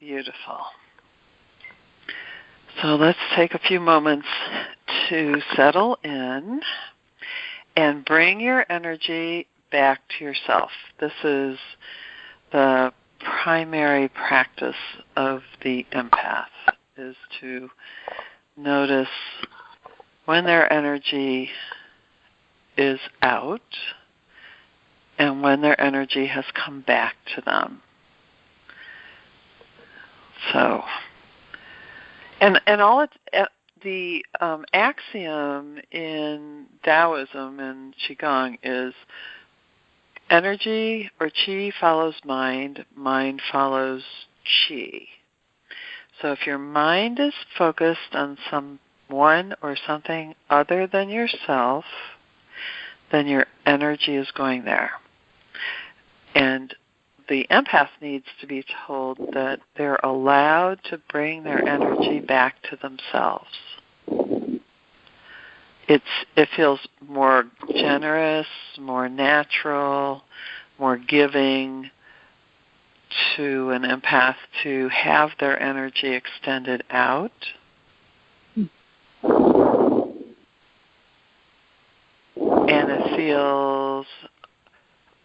Beautiful. So let's take a few moments to settle in and bring your energy back to yourself. This is the primary practice of the empath, is to notice when their energy is out and when their energy has come back to them. So, and all the axiom in Taoism and Qigong is energy or qi follows mind, mind follows qi. So if your mind is focused on someone or something other than yourself, then your energy is going there. And the empath needs to be told that they're allowed to bring their energy back to themselves. It feels more generous, more natural, more giving to an empath to have their energy extended out. And it feels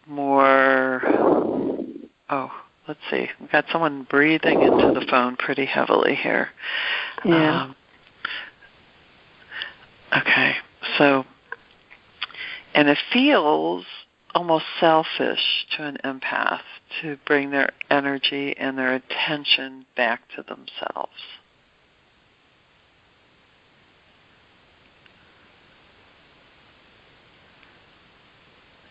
more, let's see, we've got someone breathing into the phone pretty heavily here. Yeah. Okay, so, and it feels almost selfish to an empath to bring their energy and their attention back to themselves.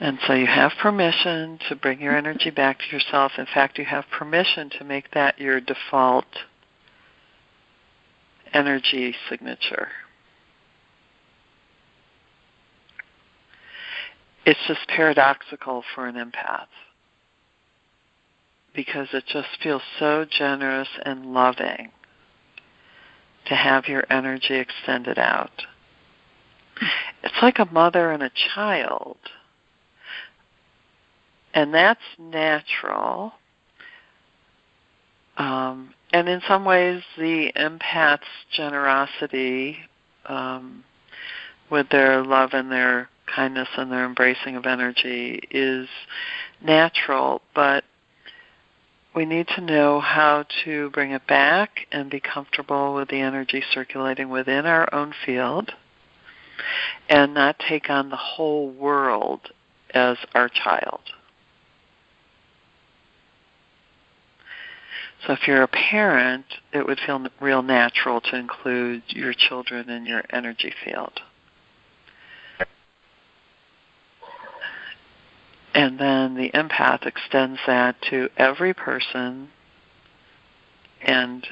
And so you have permission to bring your energy back to yourself. In fact, you have permission to make that your default energy signature. It's just paradoxical for an empath because it just feels so generous and loving to have your energy extended out. It's like a mother and a child. And that's natural. And in some ways, the empath's generosity with their love and their kindness and their embracing of energy is natural, but we need to know how to bring it back and be comfortable with the energy circulating within our own field and not take on the whole world as our child. So if you're a parent, it would feel real natural to include your children in your energy field. And then the empath extends that to every person and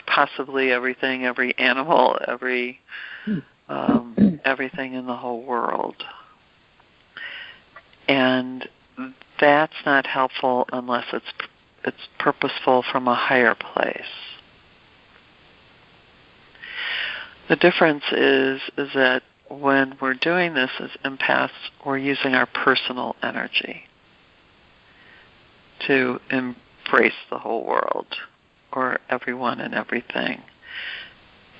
possibly everything, every animal, everything in the whole world. And that's not helpful unless it's purposeful from a higher place. The difference is that when we're doing this as empaths, we're using our personal energy to embrace the whole world or everyone and everything.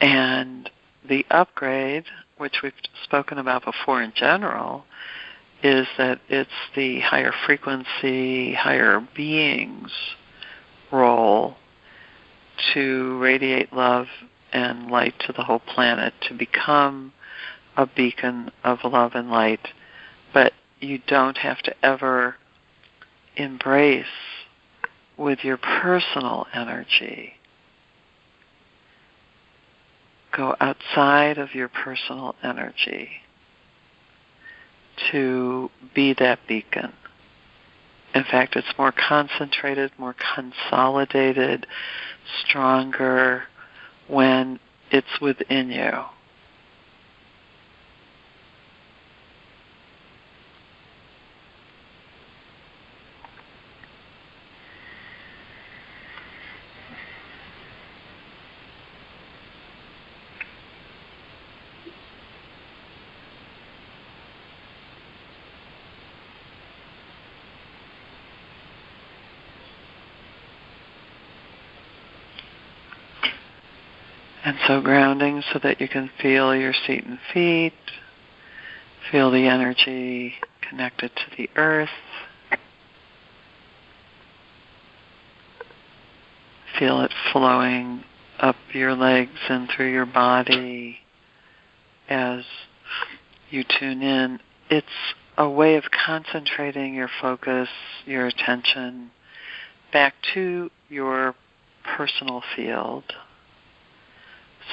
And the upgrade, which we've spoken about before in general, is that it's the higher frequency, higher being's role to radiate love and light to the whole planet, to become a beacon of love and light. But you don't have to ever embrace with your personal energy. Go outside of your personal energy to be that beacon. In fact, it's more concentrated, more consolidated, stronger when it's within you. And so grounding so that you can feel your seat and feet, feel the energy connected to the earth, feel it flowing up your legs and through your body as you tune in. It's a way of concentrating your focus, your attention back to your personal field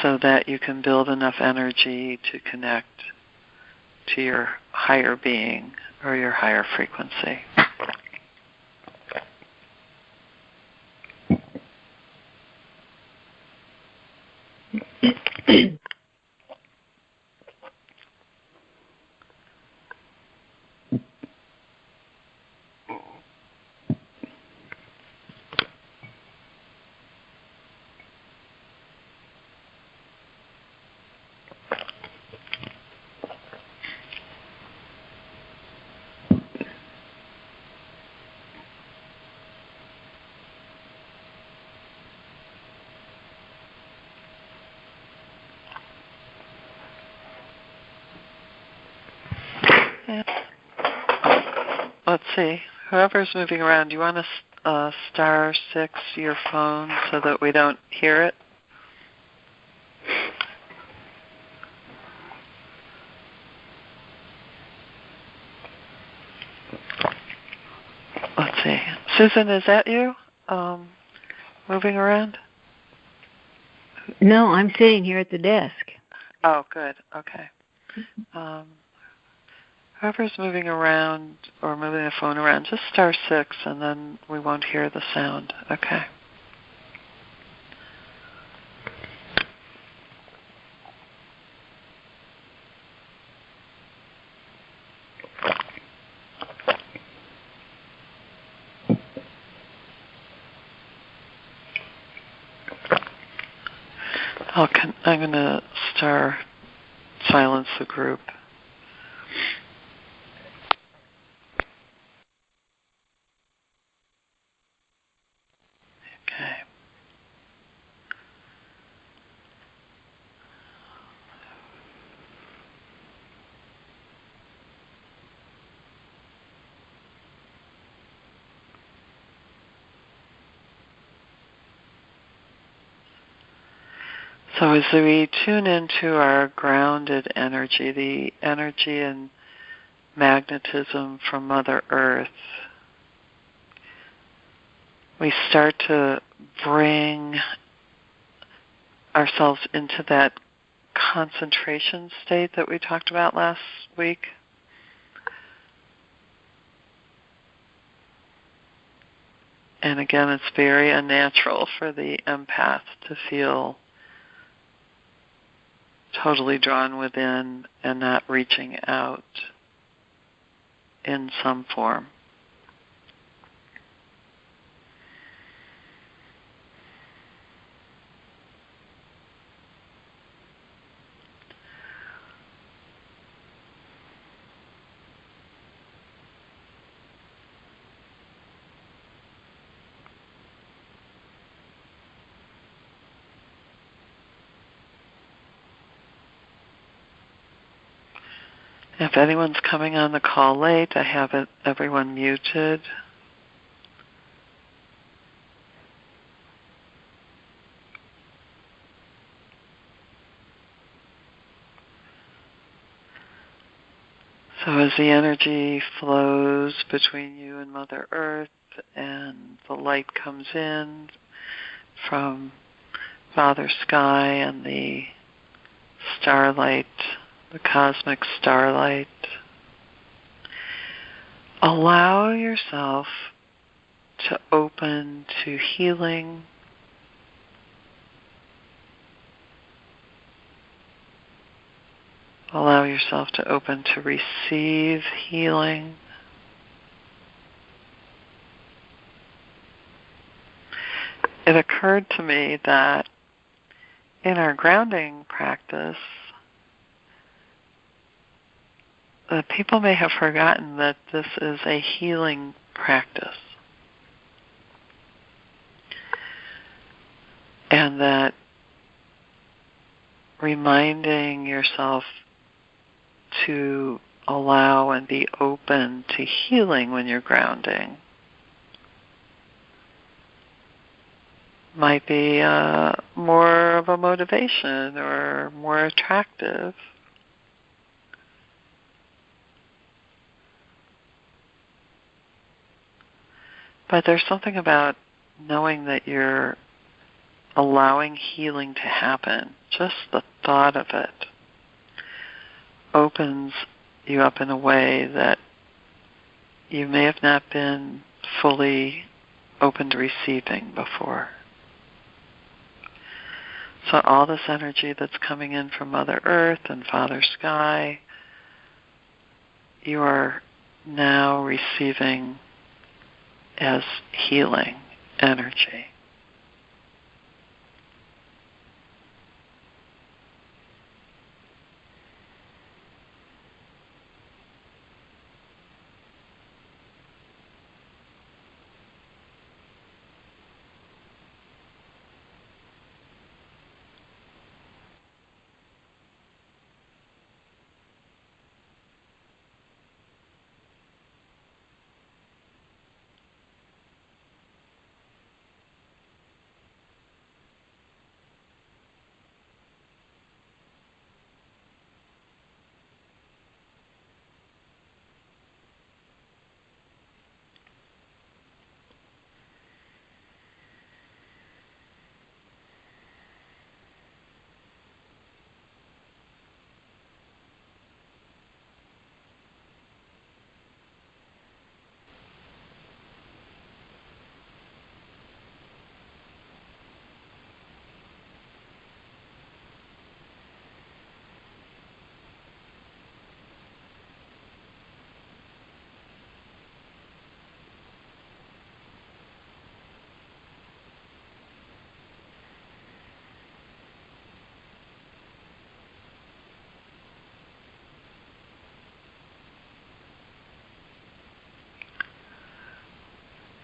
so that you can build enough energy to connect to your higher being or your higher frequency. Let's see. Whoever's moving around, do you want to star 6 your phone so that we don't hear it? Let's see. Susan, is that you moving around? No, I'm sitting here at the desk. Oh, good. Okay. Whoever's moving around or moving the phone around, just star 6 and then we won't hear the sound. Okay. I'm going to silence the group. Okay. So as we tune into our grounded energy, the energy and magnetism from Mother Earth, we start to bring ourselves into that concentration state that we talked about last week. And again, it's very unnatural for the empath to feel totally drawn within and not reaching out in some form. If anyone's coming on the call late, I have everyone muted. So as the energy flows between you and Mother Earth and the light comes in from Father Sky and the starlight, the cosmic starlight, allow yourself to open to healing, allow yourself to open to receive healing. It occurred to me that in our grounding practice, people may have forgotten that this is a healing practice. And that reminding yourself to allow and be open to healing when you're grounding might be more of a motivation or more attractive. But there's something about knowing that you're allowing healing to happen. Just the thought of it opens you up in a way that you may have not been fully open to receiving before. So all this energy that's coming in from Mother Earth and Father Sky, you are now receiving as healing energy.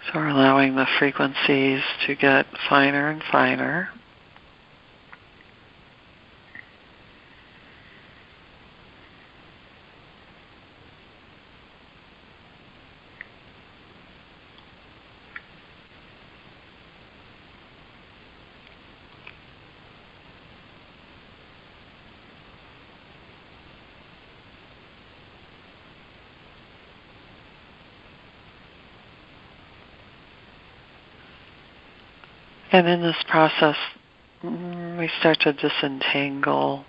So we're allowing the frequencies to get finer and finer. And in this process, we start to disentangle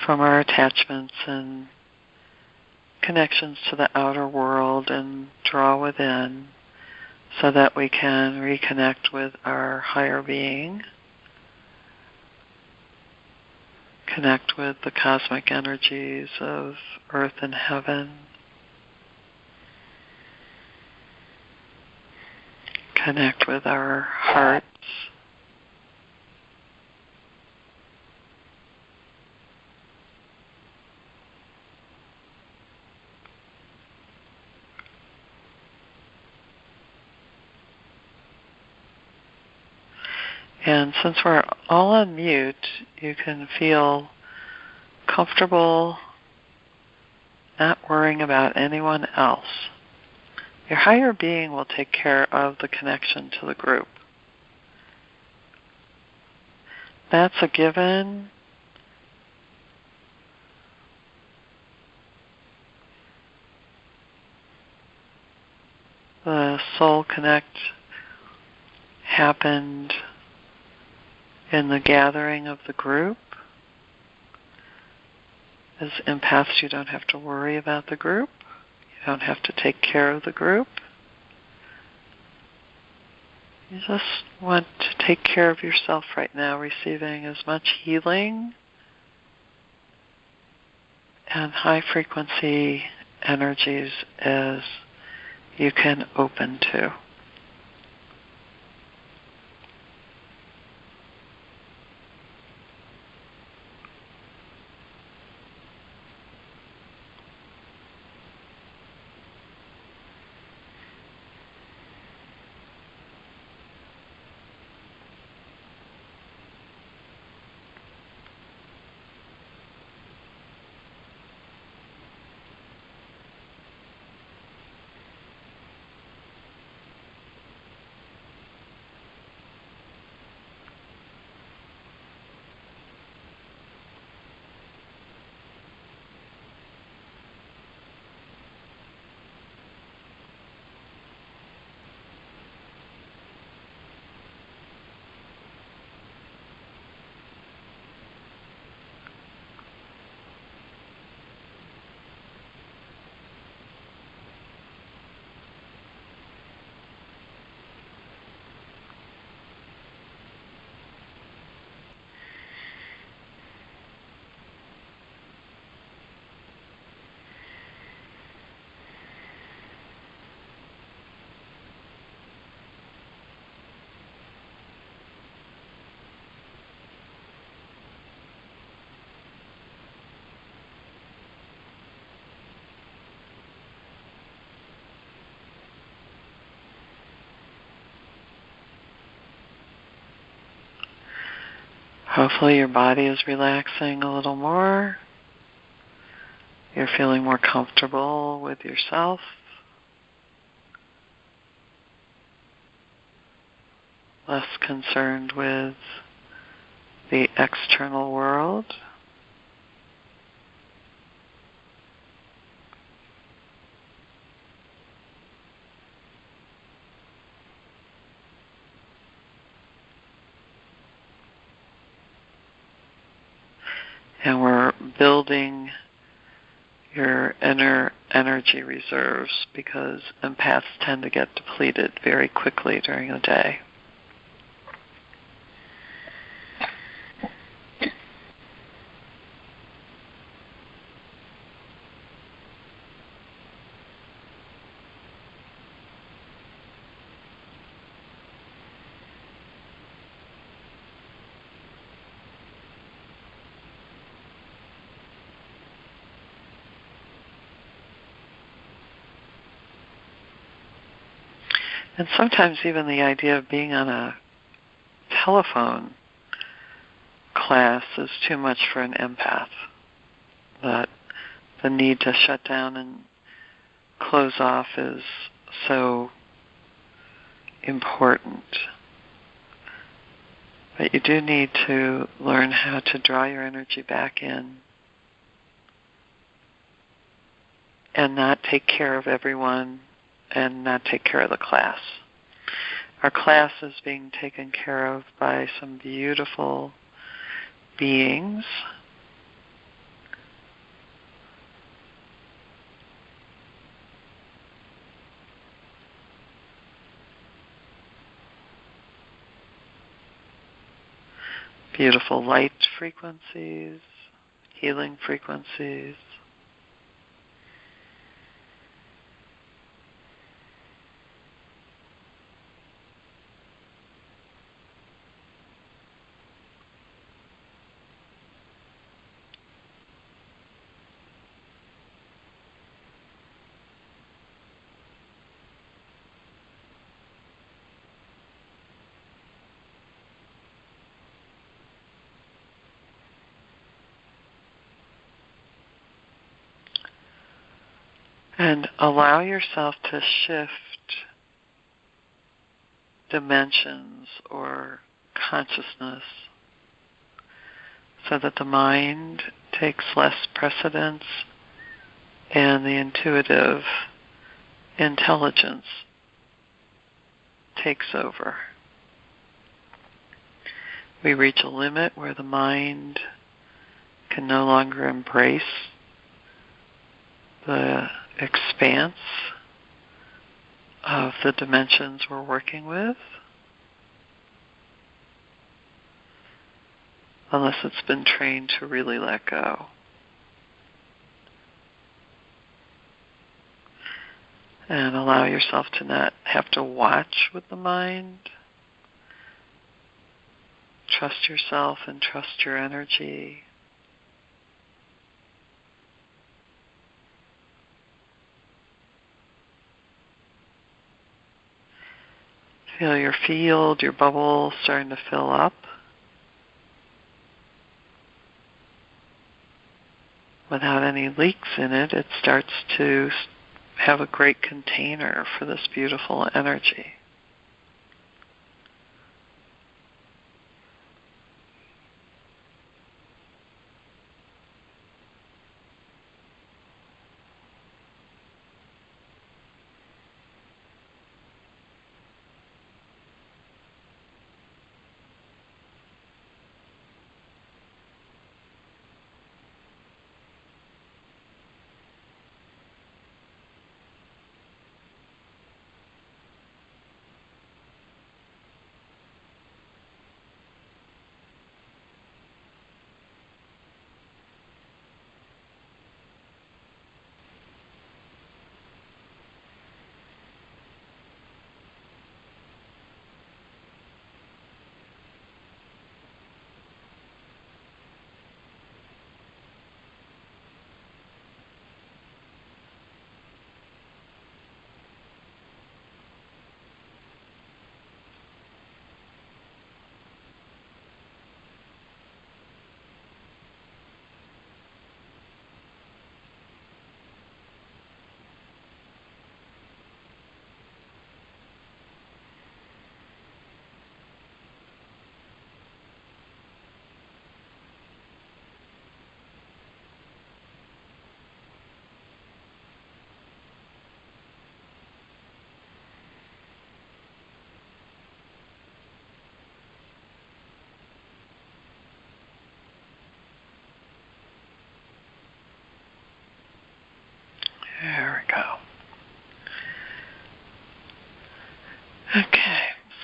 from our attachments and connections to the outer world and draw within so that we can reconnect with our higher being, connect with the cosmic energies of earth and heaven, connect with our hearts. And since we're all on mute, you can feel comfortable not worrying about anyone else. Your higher being will take care of the connection to the group. That's a given. The Soul Connect happened in the gathering of the group. As empaths, you don't have to worry about the group. You don't have to take care of the group. You just want to take care of yourself right now, receiving as much healing and high frequency energies as you can open to. Hopefully your body is relaxing a little more. You're feeling more comfortable with yourself. Less concerned with the external world. And we're building your inner energy reserves because empaths tend to get depleted very quickly during the day. And sometimes even the idea of being on a telephone class is too much for an empath. That the need to shut down and close off is so important. But you do need to learn how to draw your energy back in and not take care of everyone and not take care of the class. Our class is being taken care of by some beautiful beings. Beautiful light frequencies, healing frequencies. And allow yourself to shift dimensions or consciousness so that the mind takes less precedence and the intuitive intelligence takes over. We reach a limit where the mind can no longer embrace the expanse of the dimensions we're working with, unless it's been trained to really let go. And allow yourself to not have to watch with the mind. Trust yourself and trust your energy. Feel your field, your bubble starting to fill up. Without any leaks in it, it starts to have a great container for this beautiful energy.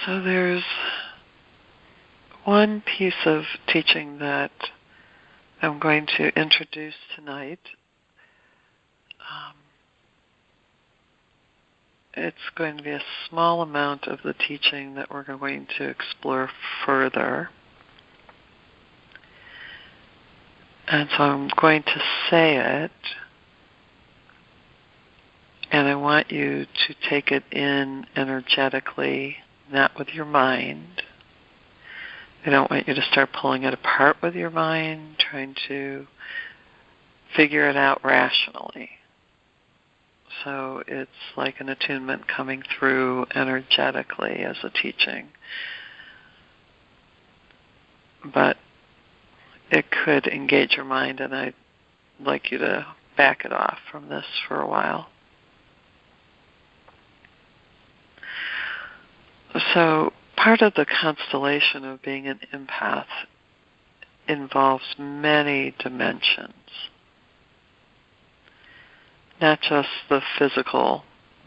So there's one piece of teaching that I'm going to introduce tonight. It's going to be a small amount of the teaching that we're going to explore further. And so I'm going to say it, and I want you to take it in energetically, not with your mind. I don't want you to start pulling it apart with your mind, trying to figure it out rationally. So it's like an attunement coming through energetically as a teaching. But it could engage your mind, and I'd like you to back it off from this for a while. So part of the constellation of being an empath involves many dimensions. Not just the physical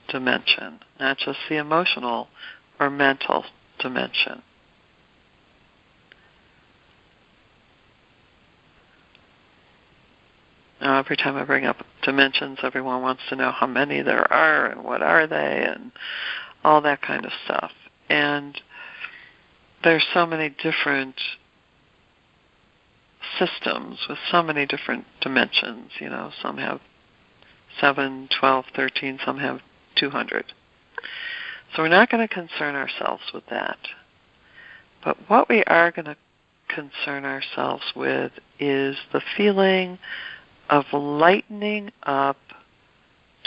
dimension, not just the emotional or mental dimension. Now, every time I bring up dimensions, everyone wants to know how many there are and what are they and all that kind of stuff. And there's so many different systems with so many different dimensions. You know, some have 7, 12, 13, some have 200. So we're not going to concern ourselves with that. But what we are going to concern ourselves with is the feeling of lightening up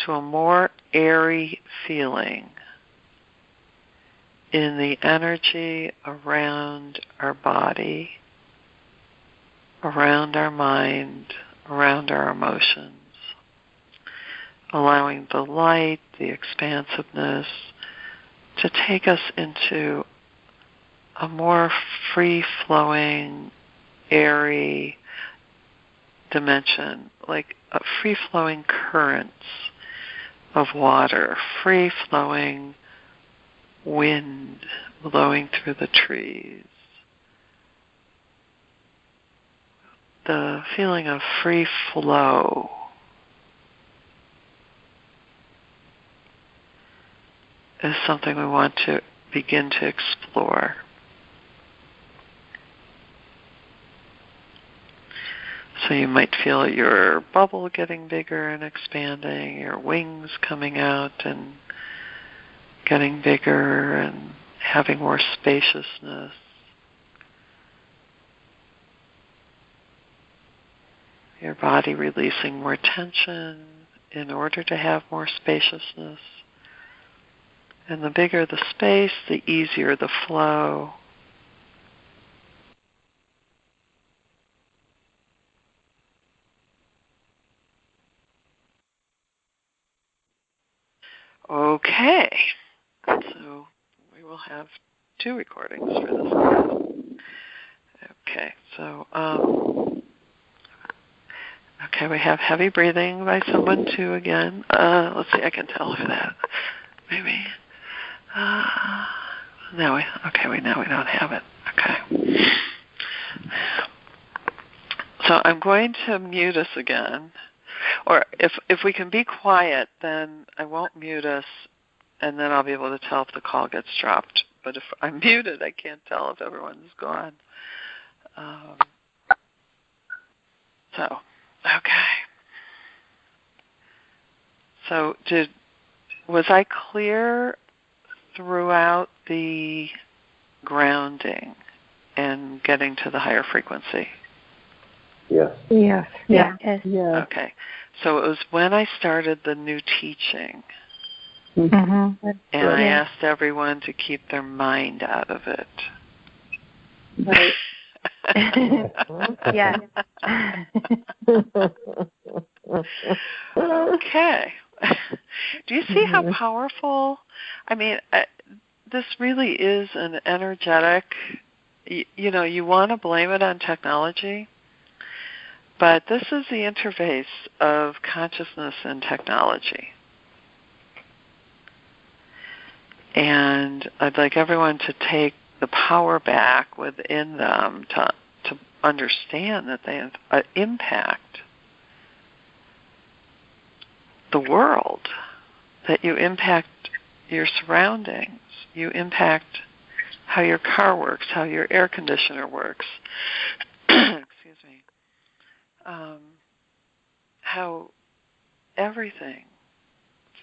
to a more airy feeling in the energy around our body, around our mind, around our emotions. Allowing the light, the expansiveness, to take us into a more free-flowing, airy dimension, like free-flowing currents of water, free-flowing wind blowing through the trees. The feeling of free flow. Is something we want to begin to explore. So you might feel your bubble getting bigger and expanding, your wings coming out and getting bigger and having more spaciousness. Your body releasing more tension in order to have more spaciousness. And the bigger the space, the easier the flow. Okay. So we will have 2 recordings for this class. Okay. So, okay, we have heavy breathing by someone too again. Let's see, I can tell who that. Maybe. Now we don't have it. Okay. So I'm going to mute us again. Or if we can be quiet, then I won't mute us, and then I'll be able to tell if the call gets dropped. But if I'm muted, I can't tell if everyone's gone. Okay. So was I clear throughout the grounding and getting to the higher frequency? Yes. Yes. Yeah. Yes. Okay. So it was when I started the new teaching, Mm-hmm. and I asked everyone to keep their mind out of it. Right. Yeah. Okay. Do you see how powerful? I mean, this really is an energetic, you want to blame it on technology, but this is the interface of consciousness and technology. And I'd like everyone to take the power back within them to understand that they impact the world, that you impact your surroundings, you impact how your car works, how your air conditioner works, excuse me, how everything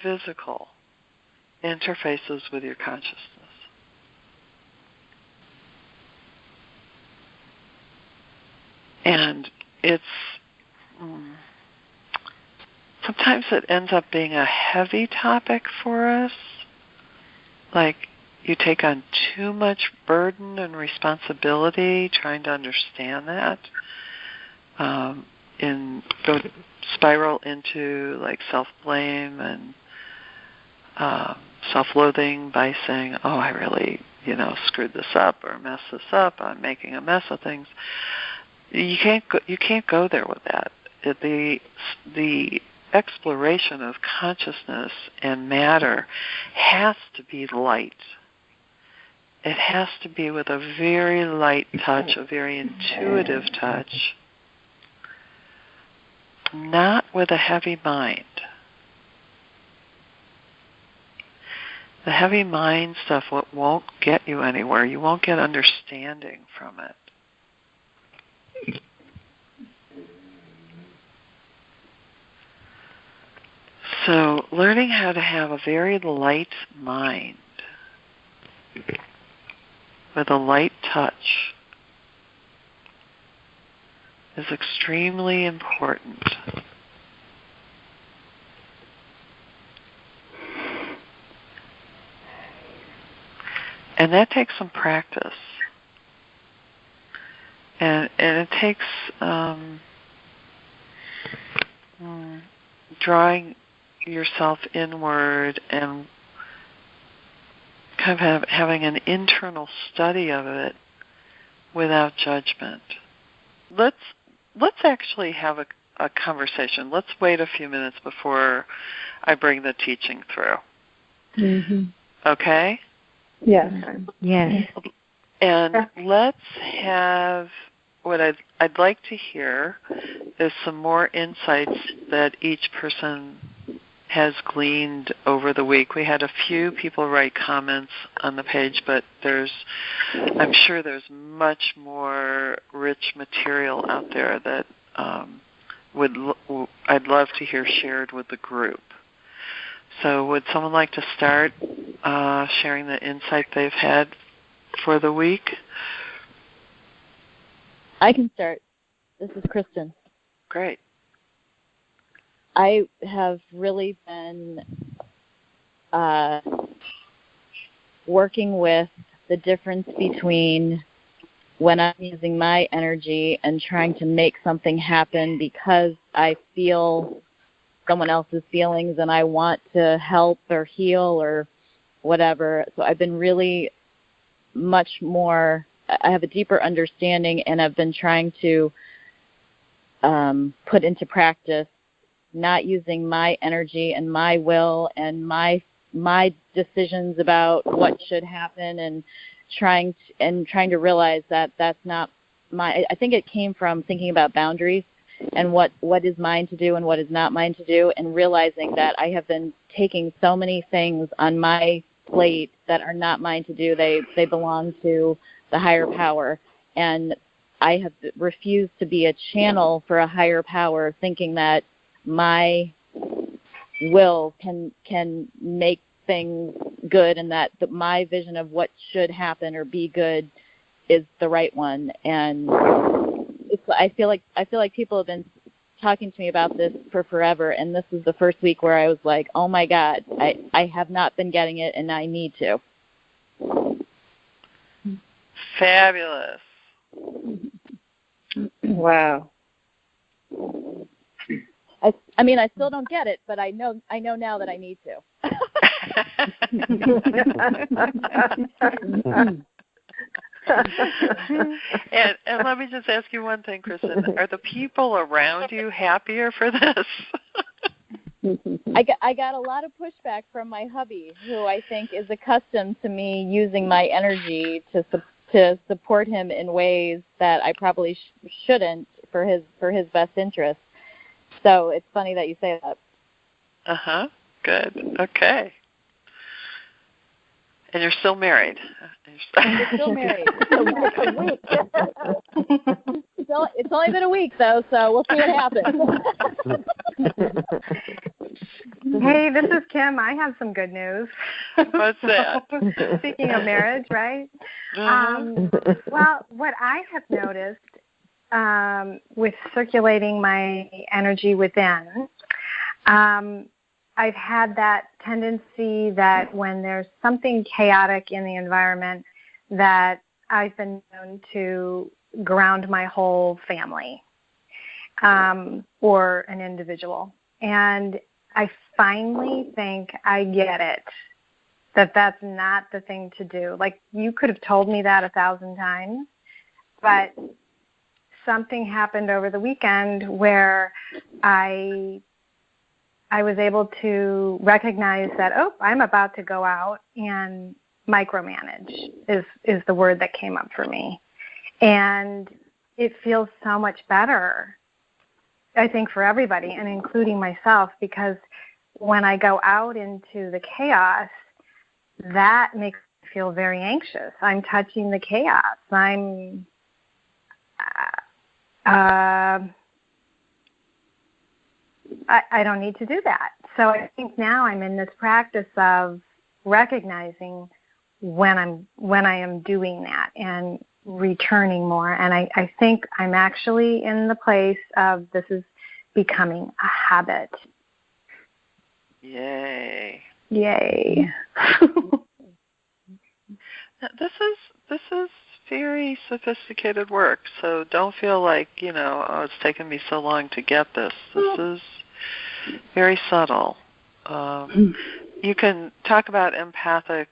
physical interfaces with your consciousness. And it's sometimes it ends up being a heavy topic for us, like you take on too much burden and responsibility trying to understand that, spiral into like self-blame and self-loathing by saying, oh, I really, screwed this up or messed this up. I'm making a mess of things. You can't go there with that. The exploration of consciousness and matter has to be light. It has to be with a very light touch, a very intuitive touch, not with a heavy mind. The heavy mind stuff won't get you anywhere. You won't get understanding from it. So learning how to have a very light mind with a light touch is extremely important. And that takes some practice. And it takes drawing yourself inward and kind of having an internal study of it without judgment. Let's actually have a conversation. Let's wait a few minutes before I bring the teaching through. Mm-hmm. Okay? Yes. Yes. And let's have what I'd like to hear is some more insights that each person has gleaned over the week. We had a few people write comments on the page, but I'm sure there's much more rich material out there that I'd love to hear shared with the group. So would someone like to start sharing the insight they've had for the week? I can start. This is Kristen. Great. I have really been working with the difference between when I'm using my energy and trying to make something happen because I feel someone else's feelings and I want to help or heal or whatever. So I've been really much more, I have a deeper understanding, and I've been trying to put into practice not using my energy and my will and my decisions about what should happen, and trying to realize that that's not my. I think it came from thinking about boundaries and what is mine to do and what is not mine to do, and realizing that I have been taking so many things on my plate that are not mine to do. They belong to the higher power, and I have refused to be a channel for a higher power, thinking that my will can make things good, and that my vision of what should happen or be good is the right one. And I feel like people have been talking to me about this for forever, and this is the first week where I was like, oh my God, I have not been getting it, and I need to. Fabulous. Wow. I mean, I still don't get it, but I know now that I need to. and let me just ask you one thing, Kristen. Are the people around you happier for this? I got a lot of pushback from my hubby, who I think is accustomed to me using my energy to support him in ways that I probably shouldn't for his best interest. So it's funny that you say that. Good. Okay. And you're still married. We're still married. A week. It's only been a week, though, so we'll see what happens. Hey, this is Kim. I have some good news. What's that? Speaking of marriage, right? Well, what I have noticed with circulating my energy within, I've had that tendency that when there's something chaotic in the environment, that I've been known to ground my whole family or an individual. And I finally think I get it, that that's not the thing to do. Like, you could have told me that 1,000 times, but something happened over the weekend where I was able to recognize that, I'm about to go out and micromanage is the word that came up for me. And it feels so much better, I think, for everybody, and including myself, because when I go out into the chaos, that makes me feel very anxious. I'm touching the chaos. I don't need to do that. So I think now I'm in this practice of recognizing when I am doing that and returning more. And I think I'm actually in the place of this is becoming a habit. Yay. Yay. This is very sophisticated work, so don't feel like, it's taken me so long to get this. This is very subtle. You can talk about empathic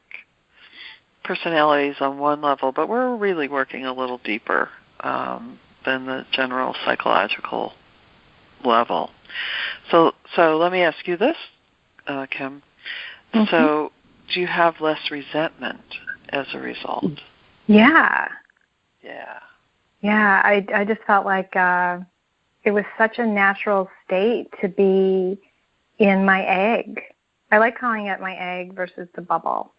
personalities on one level, but we're really working a little deeper than the general psychological level. So let me ask you this, Kim. Mm-hmm. So do you have less resentment as a result? Yeah. Yeah. Yeah, I just felt like it was such a natural state to be in my egg. I like calling it my egg versus the bubble,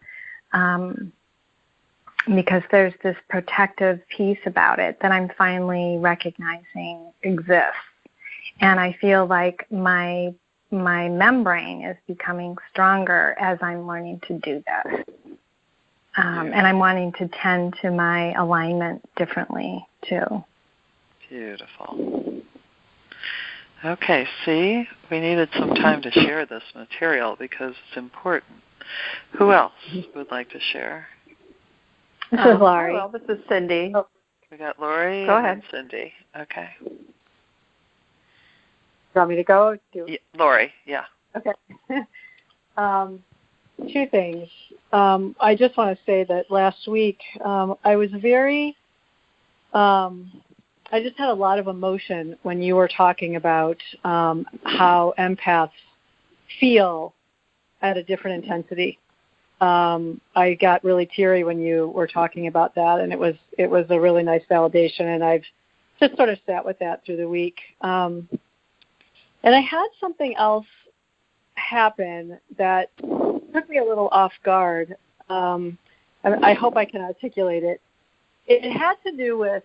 because there's this protective piece about it that I'm finally recognizing exists. And I feel like my membrane is becoming stronger as I'm learning to do this. And I'm wanting to tend to my alignment differently, too. Beautiful. Okay, see, we needed some time to share this material because it's important. Who else would like to share? This is Laurie. Well, this is Cindy. Oh, we got Laurie Go ahead. And Cindy. Okay. You want me to go? Laurie, yeah. Okay. Two things. I just want to say that last week I was I just had a lot of emotion when you were talking about how empaths feel at a different intensity. I got really teary when you were talking about that, and it was a really nice validation, and I've just sort of sat with that through the week. And I had something else happen that took me a little off guard. I hope I can articulate it. It had to do with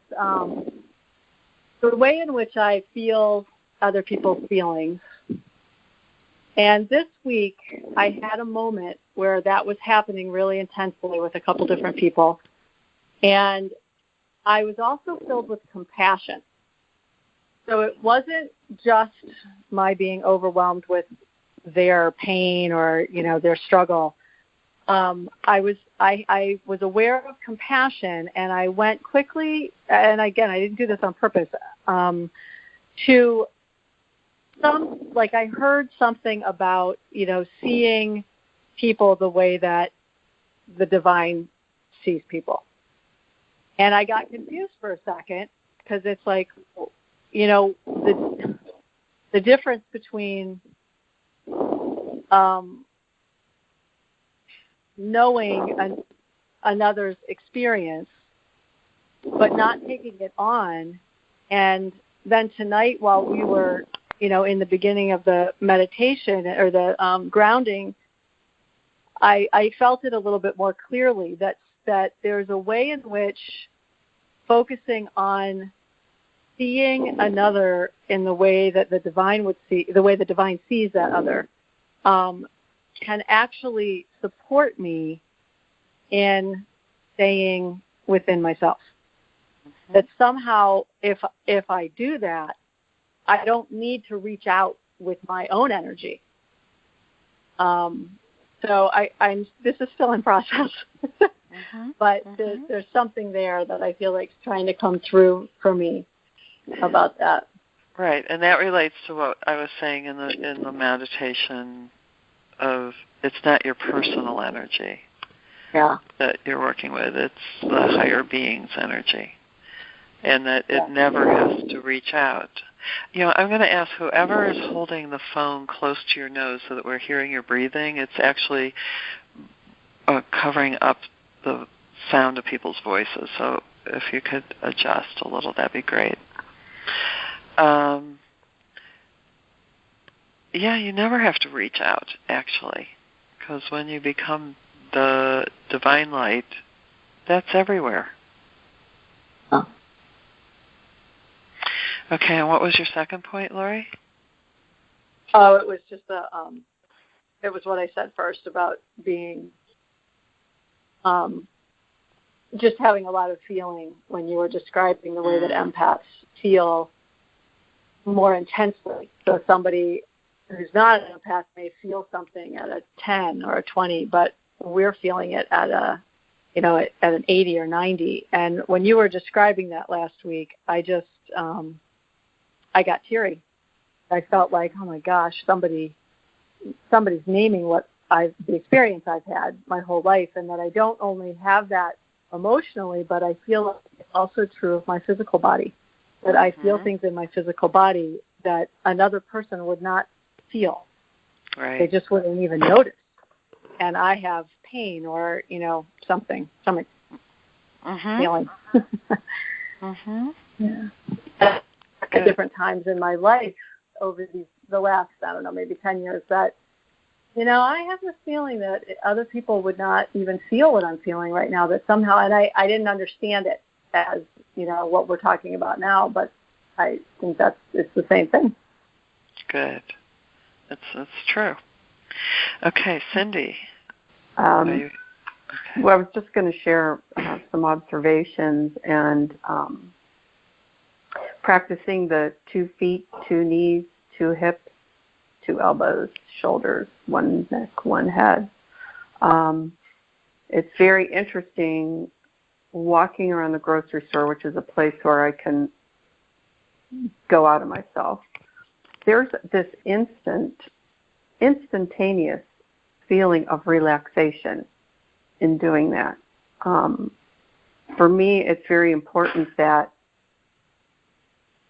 the way in which I feel other people's feelings. And this week, I had a moment where that was happening really intensely with a couple different people. And I was also filled with compassion. So it wasn't just my being overwhelmed with their pain or, their struggle. I was aware of compassion, and I went quickly, and again, I didn't do this on purpose, to I heard something about, seeing people the way that the divine sees people. And I got confused for a second because it's like, the difference between knowing another's experience, but not taking it on. And then tonight, while we were, in the beginning of the meditation or the grounding, I felt it a little bit more clearly that there's a way in which focusing on seeing another in the way that the divine would see, the way the divine sees that other, can actually support me in staying within myself. Mm-hmm. That somehow, if I do that, I don't need to reach out with my own energy. So this is still in process, mm-hmm. But mm-hmm. There's something there that I feel like is trying to come through for me about that. Right, and that relates to what I was saying in the meditation of it's not your personal energy that you're working with, it's the higher being's energy, and that it never has to reach out. I'm going to ask whoever is holding the phone close to your nose so that we're hearing your breathing, it's actually covering up the sound of people's voices, so if you could adjust a little, that'd be great. You never have to reach out, actually, because when you become the divine light, that's everywhere. Huh. Okay, and what was your second point, Lori? Oh, it was just it was what I said first about being, just having a lot of feeling when you were describing the way that empaths feel more intensely. So somebody who's not an empath may feel something at a 10 or a 20, but we're feeling it at at an 80 or 90. And when you were describing that last week, I just, I got teary. I felt like, oh my gosh, somebody's naming the experience I've had my whole life, and that I don't only have that emotionally, but I feel like it's also true of my physical body. That I feel things in my physical body that another person would not feel. Right. They just wouldn't even notice. And I have pain or, something, some feeling. Yeah. At different times in my life over the last, maybe 10 years that, I have this feeling that other people would not even feel what I'm feeling right now, that somehow, and I didn't understand it as, what we're talking about now, but I think it's the same thing. Good. That's true. Okay, Cindy. Well, I was just going to share some observations and practicing the 2 feet, 2 knees, 2 hips, 2 elbows, shoulders, 1 neck, 1 head. It's very interesting walking around the grocery store, which is a place where I can go out of myself. There's this instantaneous feeling of relaxation in doing that. For me, it's very important that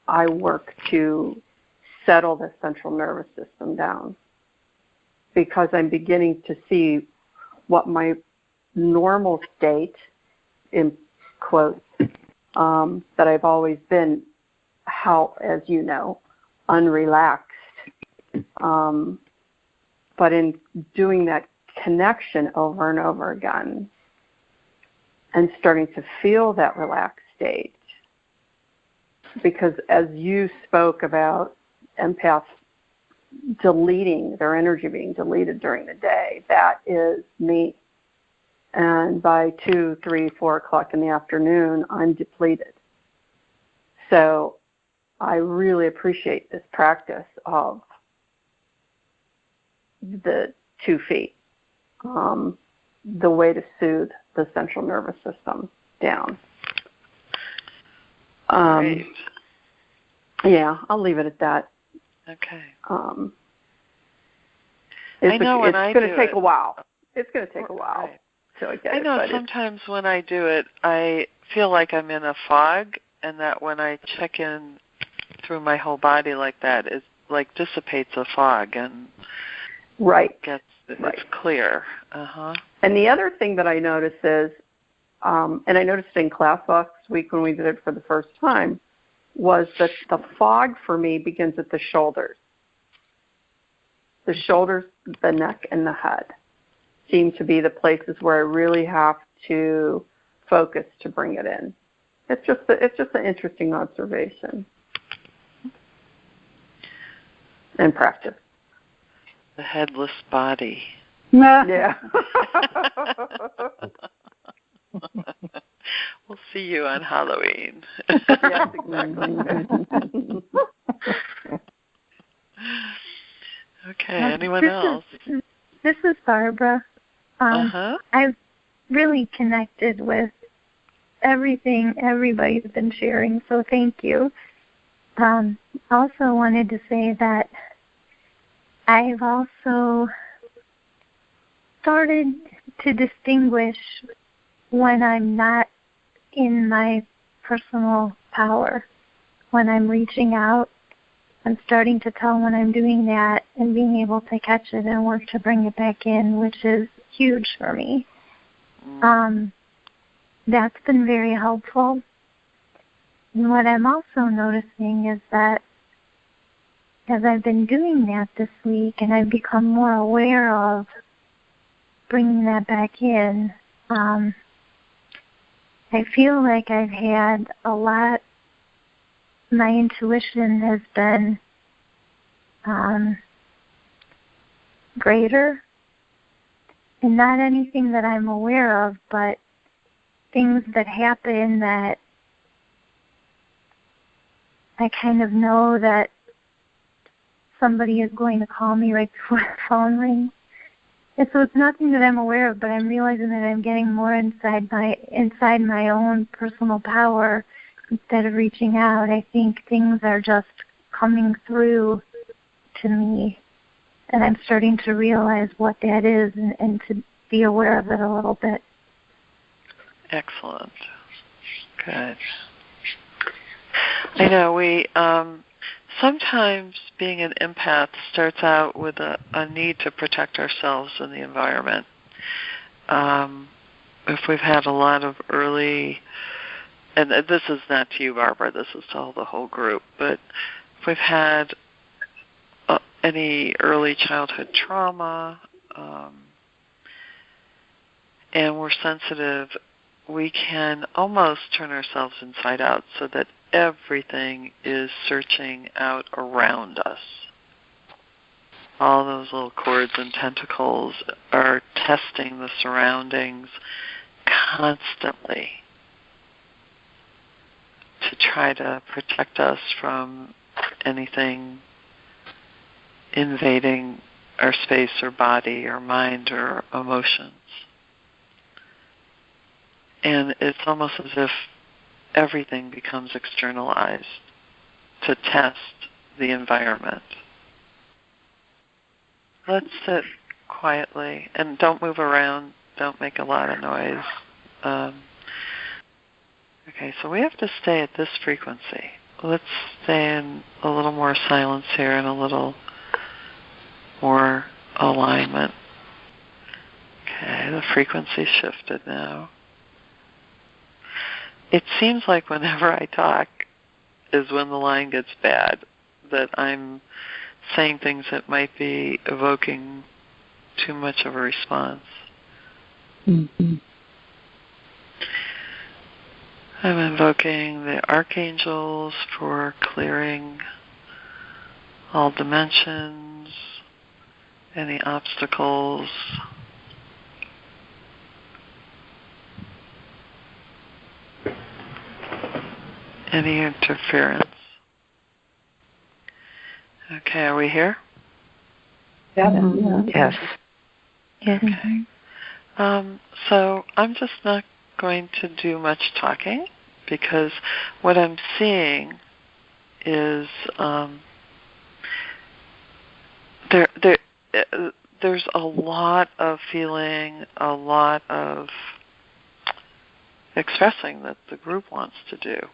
I work to settle the central nervous system down, because I'm beginning to see what my normal state, in quotes, that I've always been, how, as you know, unrelaxed. But in doing that connection over and over again and starting to feel that relaxed state, because as you spoke about empaths deleting, their energy being deleted during the day, that is me. And by 2, 3, 4 o'clock in the afternoon, I'm depleted. So I really appreciate this practice of the 2 feet, the way to soothe the central nervous system down. Great. Yeah, I'll leave it at that. Okay. It's going to take a while. It's going to take a while. Right. So I get I know sometimes when I do it, I feel like I'm in a fog, and that when I check in through my whole body like that, it like dissipates a fog, and Right. It's clear. Uh-huh. And the other thing that I notice is, and I noticed in class last week when we did it for the first time, was that the fog for me begins at the shoulders. The shoulders, the neck, and the head seem to be the places where I really have to focus to bring it in. It's just an interesting observation and practice. The headless body. Yeah. We'll see you on Halloween. Yes, exactly. Okay, anyone else? This is Barbara. I've really connected with everything everybody's been sharing, so thank you. Also wanted to say that I've also started to distinguish when I'm not in my personal power, when I'm reaching out. I'm starting to tell when I'm doing that and being able to catch it and work to bring it back in, which is huge for me. That's been very helpful. And what I'm also noticing is that as I've been doing that this week and I've become more aware of bringing that back in, I feel like I've had a lot. My intuition has been greater, and not anything that I'm aware of, but things that happen that I kind of know that somebody is going to call me right before the phone rings. And so it's nothing that I'm aware of, but I'm realizing that I'm getting more inside my own personal power instead of reaching out. I think things are just coming through to me, and I'm starting to realize what that is and to be aware of it a little bit. Excellent. Good. I know we sometimes being an empath starts out with a need to protect ourselves in the environment. If we've had a lot of early, and this is not to you, Barbara, this is to the whole group, but if we've had any early childhood trauma and we're sensitive, we can almost turn ourselves inside out so that everything is searching out around us. All those little cords and tentacles are testing the surroundings constantly to try to protect us from anything invading our space or body or mind or emotions. And it's almost as if everything becomes externalized to test the environment. Let's sit quietly and don't move around. Don't make a lot of noise. Okay, so we have to stay at this frequency. Let's stay in a little more silence here and a little more alignment. Okay, the frequency shifted now. It seems like whenever I talk is when the line gets bad, that I'm saying things that might be evoking too much of a response. Mm-hmm. I'm invoking the archangels for clearing all dimensions, any obstacles, any interference. Okay, are we here? Yeah. Mm-hmm. Yes. Okay. So I'm just not going to do much talking because what I'm seeing is there's a lot of feeling, a lot of expressing that the group wants to do.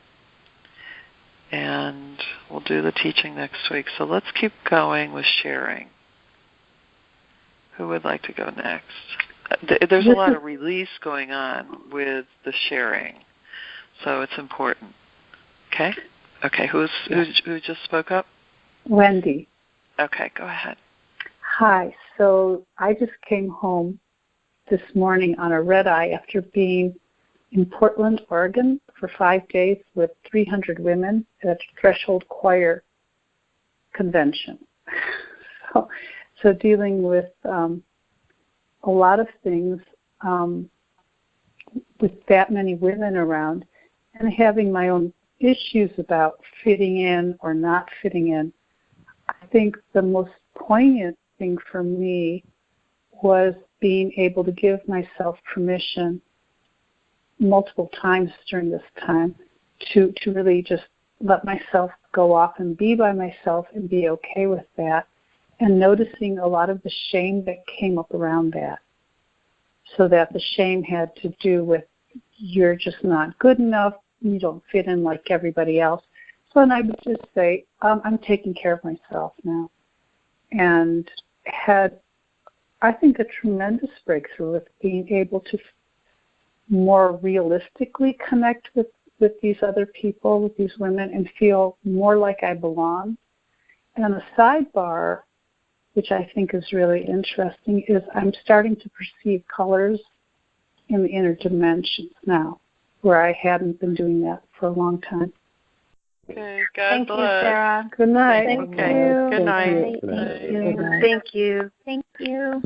And we'll do the teaching next week. So let's keep going with sharing. Who would like to go next? There's a lot of release going on with the sharing, so it's important. Okay? Okay, who just spoke up? Wendy. Okay, go ahead. Hi. So I just came home this morning on a red eye after being in Portland, Oregon for 5 days with 300 women at a Threshold Choir convention. So dealing with a lot of things with that many women around and having my own issues about fitting in or not fitting in. I think the most poignant thing for me was being able to give myself permission multiple times during this time to really just let myself go off and be by myself and be okay with that, and noticing a lot of the shame that came up around that. So that the shame had to do with you're just not good enough, you don't fit in like everybody else. So then I would just say, I'm taking care of myself now. And had, I think, a tremendous breakthrough with being able to more realistically connect with these other people, with these women, and feel more like I belong. And a sidebar, which I think is really interesting, is I'm starting to perceive colors in the inner dimensions now, where I hadn't been doing that for a long time. Okay, God Thank bless. you, Sarah. Good night. Thank Okay, you. good night. Thank you. Thank you. Thank you.